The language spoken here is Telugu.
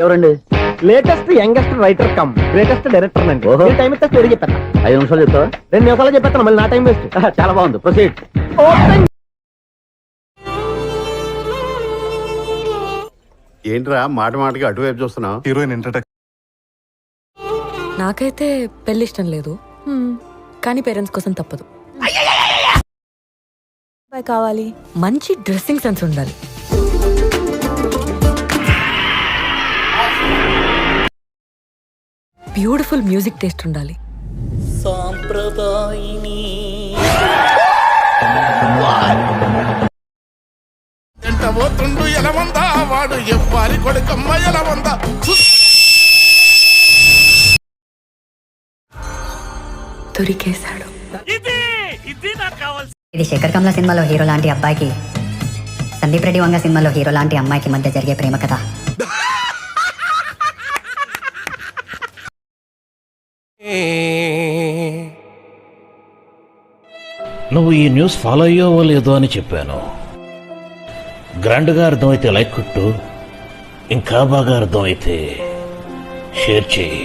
ఎవరండి? Latest youngest writer cum greatest director అండి. ఓహో. టైం ఇస్తే స్టోరీ చెప్పేస్తా. 5 నిమిషాలు చెప్తావా? 2 నిమిషాలు చెప్పేస్తాను, మళ్ళీ నా టైం వేస్ట్. చాలా బాగుంది, ప్రొసీడ్. ఏంట్రా మాట మాటకి అటువైపు చూస్తున్నావు? Heroine introduction. నాకైతే పెళ్లి ఇష్టం లేదు, కానీ పేరెంట్స్ కోసం తప్పదు. కావాలి, మంచి డ్రెస్సింగ్ సెన్స్ ఉండాలి, బ్యూటిఫుల్ మ్యూజిక్ టేస్ట్ ఉండాలి, వాడు ఎవ్వాలి కొడుకమ్మ ఎలా ఉందా. దొరికేశాడు. ఇది శేఖర్ కమల సినిమాలో హీరో లాంటి అబ్బాయికి సందీప్ రెడ్డి వంగ సినిమాలో హీరో లాంటి అమ్మాయికి మధ్య జరిగే ప్రేమ కథ. నువ్వు ఈ న్యూస్ ఫాలో అయ్యావో లేదో అని చెప్పాను. గ్రాండ్గా అర్థమైతే లైక్ కొట్టు, ఇంకా బాగా అర్థమైతే షేర్ చేయి.